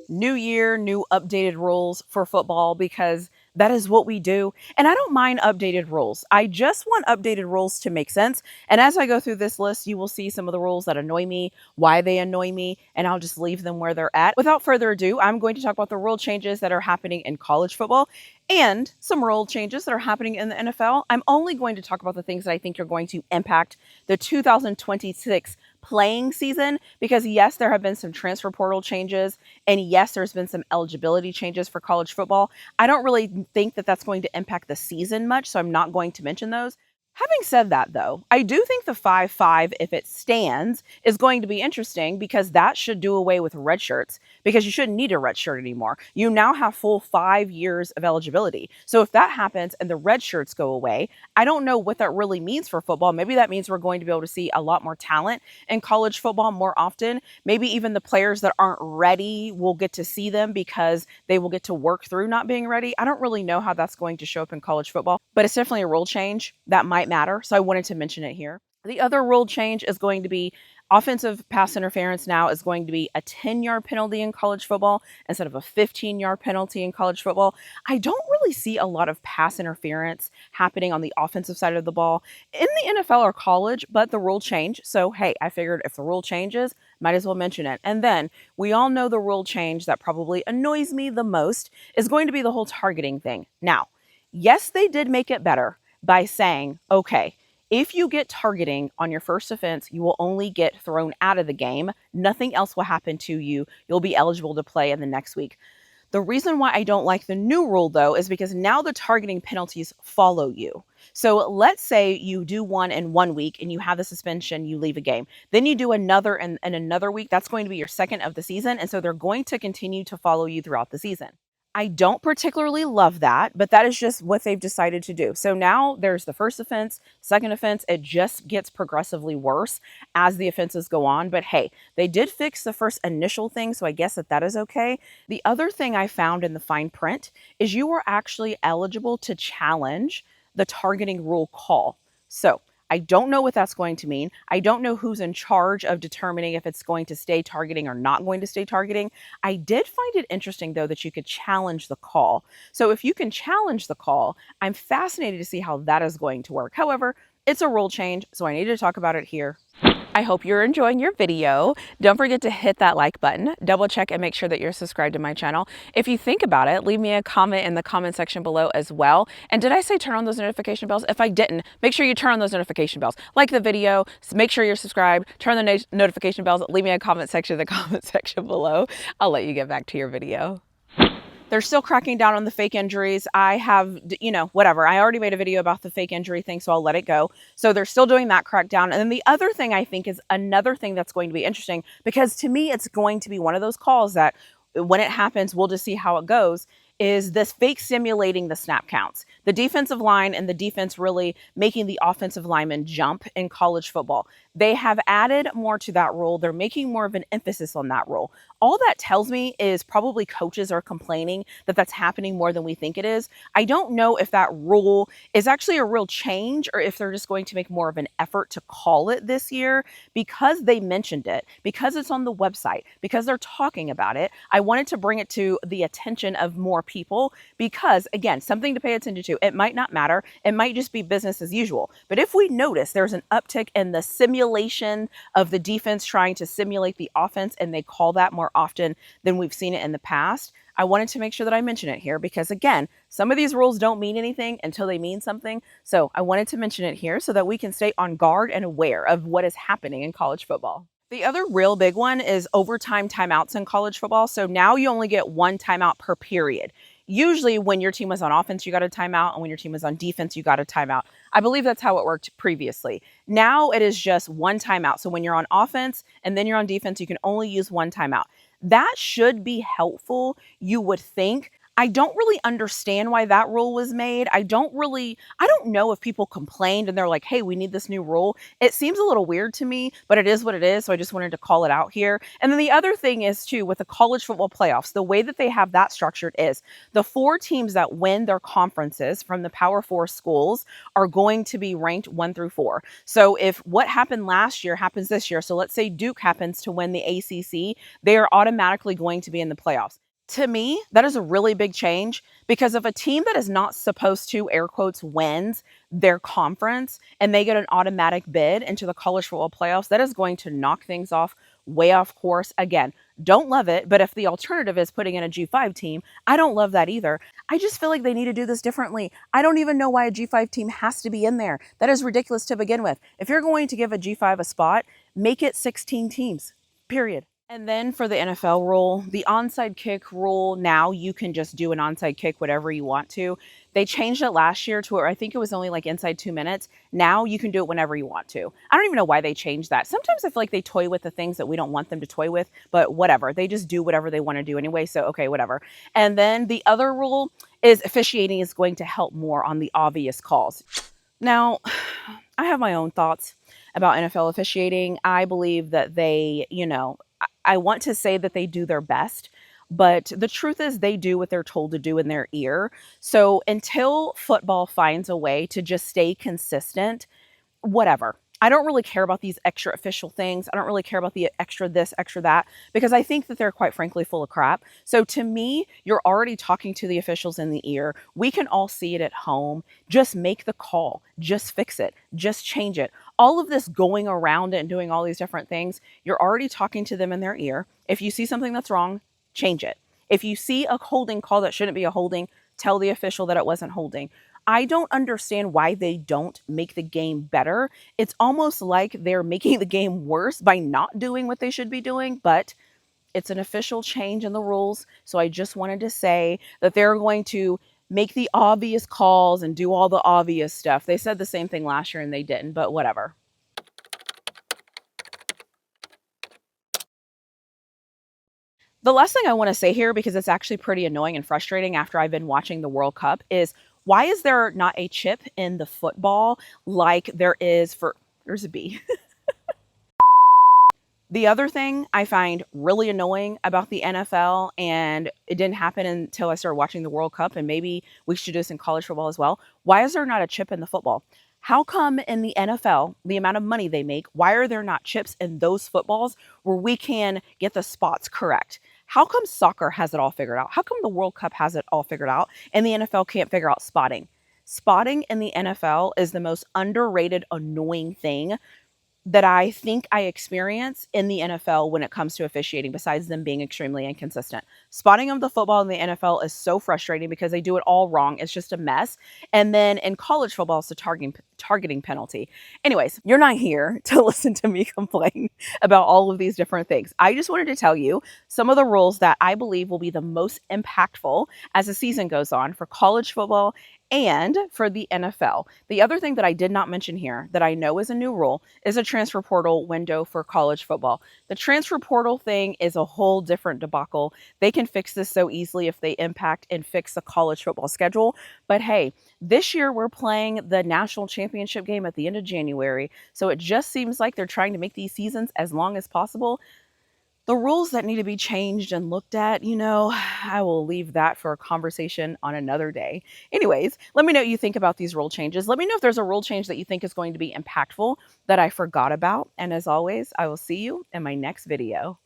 New year, new updated rules for football because that is what we do. And I don't mind updated rules. I just want updated rules to make sense. And as I go through this list, you will see some of the rules that annoy me, why they annoy me, and I'll just leave them where they're at. Without further ado, I'm going to talk about the rule changes that are happening in college football and some rule changes that are happening in the NFL. I'm only going to talk about the things that I think are going to impact the 2026 playing season because yes, there have been some transfer portal changes and yes, there's been some eligibility changes for college football. I don't really think that that's going to impact the season much, so I'm not going to mention those. Having said that, though, I do think the 5-5, if it stands, is going to be interesting because that should do away with red shirts because you shouldn't need a red shirt anymore. You now have full 5 years of eligibility. So if that happens and the red shirts go away, I don't know what that really means for football. Maybe that means we're going to be able to see a lot more talent in college football more often. Maybe even the players that aren't ready will get to see them because they will get to work through not being ready. I don't really know how that's going to show up in college football, but it's definitely a rule change that might matter. So I wanted to mention it here. The other rule change is going to be offensive pass interference now is going to be a 10-yard penalty in college football instead of a 15-yard penalty in college football. I don't really see a lot of pass interference happening on the offensive side of the ball in the NFL or college, but the rule changed. So, hey, I figured if the rule changes, might as well mention it. And then we all know the rule change that probably annoys me the most is going to be the whole targeting thing. Now, yes, they did make it better by saying, okay, if you get targeting on your first offense, you will only get thrown out of the game. Nothing else will happen to you. You'll be eligible to play in the next week. The reason why I don't like the new rule, though, is because now the targeting penalties follow you. So let's say you do one in 1 week and you have the suspension, you leave a game. Then you do another in another week. That's going to be your second of the season. And so they're going to continue to follow you throughout the season. I don't particularly love that, but that is just what they've decided to do. So now there's the first offense, second offense. It just gets progressively worse as the offenses go on. But hey, they did fix the first initial thing, so I guess that is okay. The other thing I found in the fine print is you were actually eligible to challenge the targeting rule call. So I don't know what that's going to mean. I don't know who's in charge of determining if it's going to stay targeting or not going to stay targeting. I did find it interesting, though, that you could challenge the call. So if you can challenge the call, I'm fascinated to see how that is going to work. However, it's a rule change, so I need to talk about it here. I hope you're enjoying your video. Don't forget to hit that like button, double check and make sure that you're subscribed to my channel. If you think about it, leave me a comment in the comment section below as well. And did I say turn on those notification bells? If I didn't, make sure you turn on those notification bells. Like the video, make sure you're subscribed, turn the notification bells, leave me a comment section in the comment section below. I'll let you get back to your video. They're still cracking down on the fake injuries. I have, whatever. I already made a video about the fake injury thing, so I'll let it go. So they're still doing that crackdown. And then the other thing I think is another thing that's going to be interesting, because to me, it's going to be one of those calls that when it happens, we'll just see how it goes, is this fake simulating the snap counts. The defensive line and the defense really making the offensive lineman jump in college football. They have added more to that rule. They're making more of an emphasis on that rule. All that tells me is probably coaches are complaining that that's happening more than we think it is. I don't know if that rule is actually a real change or if they're just going to make more of an effort to call it this year because they mentioned it, because it's on the website, because they're talking about it. I wanted to bring it to the attention of more people because, again, something to pay attention to. It might not matter. It might just be business as usual. But if we notice there's an uptick in the simulation of the defense trying to simulate the offense, and they call that more often than we've seen it in the past, I wanted to make sure that I mention it here because, again, some of these rules don't mean anything until they mean something. So I wanted to mention it here so that we can stay on guard and aware of what is happening in college football. The other real big one is overtime timeouts in college football. So now you only get one timeout per period. Usually when your team was on offense, you got a timeout, and when your team was on defense, you got a timeout. I believe that's how it worked previously. Now it is just one timeout. So when you're on offense and then you're on defense, you can only use one timeout. That should be helpful, you would think. I don't really understand why that rule was made. I don't know if people complained and they're like, "Hey, we need this new rule." It seems a little weird to me, but it is what it is, so I just wanted to call it out here. And then the other thing is too with the college football playoffs, the way that they have that structured is the 4 teams that win their conferences from the Power 4 schools are going to be ranked 1 through 4. So if what happened last year happens this year, so let's say Duke happens to win the ACC, they are automatically going to be in the playoffs. To me, that is a really big change because if a team that is not supposed to, air quotes, wins their conference and they get an automatic bid into the college football playoffs, that is going to knock things off way off course. Again, don't love it, but if the alternative is putting in a G5 team, I don't love that either. I just feel like they need to do this differently. I don't even know why a G5 team has to be in there. That is ridiculous to begin with. If you're going to give a G5 a spot, make it 16 teams, period. And then for the NFL rule, the onside kick rule, now you can just do an onside kick whatever you want to. They changed it last year to where I think it was only like inside 2 minutes. Now you can do it whenever you want to. I don't even know why they changed that. Sometimes I feel like they toy with the things that we don't want them to toy with, but whatever. They just do whatever they want to do anyway. So, okay, whatever. And then the other rule is officiating is going to help more on the obvious calls. Now, I have my own thoughts about NFL officiating. I believe that I want to say that they do their best, but the truth is they do what they're told to do in their ear. So until football finds a way to just stay consistent, whatever. I don't really care about these extra official things. I don't really care about the extra this, extra that, because I think that they're quite frankly full of crap. So to me, you're already talking to the officials in the ear. We can all see it at home. Just make the call. Just fix it. Just change it. All of this going around and doing all these different things, you're already talking to them in their ear. If you see something that's wrong, change it. If you see a holding call that shouldn't be a holding, tell the official that it wasn't holding. I don't understand why they don't make the game better. It's almost like they're making the game worse by not doing what they should be doing, but it's an official change in the rules. So I just wanted to say that they're going to make the obvious calls and do all the obvious stuff. They said the same thing last year and they didn't, but whatever. The last thing I want to say here, because it's actually pretty annoying and frustrating after I've been watching the World Cup, is why is there not a chip in the football like there is for, there's a B. The other thing I find really annoying about the NFL, and it didn't happen until I started watching the World Cup, and maybe we should do this in college football as well. Why is there not a chip in the football? How come in the NFL, the amount of money they make, why are there not chips in those footballs where we can get the spots correct? How come soccer has it all figured out? How come the World Cup has it all figured out and the NFL can't figure out spotting? Spotting in the NFL is the most underrated, annoying thing that I think I experience in the NFL when it comes to officiating, besides them being extremely inconsistent. Spotting of the football in the NFL is so frustrating because they do it all wrong. It's just a mess. And then in college football, it's a targeting penalty. Anyways, you're not here to listen to me complain about all of these different things. I just wanted to tell you some of the rules that I believe will be the most impactful as the season goes on for college football and for the NFL. The other thing that I did not mention here that I know is a new rule is a transfer portal window for college football. The transfer portal thing is a whole different debacle. They can fix this so easily if they impact and fix the college football schedule. But hey, this year we're playing the national championship game at the end of January. So it just seems like they're trying to make these seasons as long as possible. The rules that need to be changed and looked at, I will leave that for a conversation on another day. Anyways, let me know what you think about these rule changes. Let me know if there's a rule change that you think is going to be impactful that I forgot about. And as always, I will see you in my next video.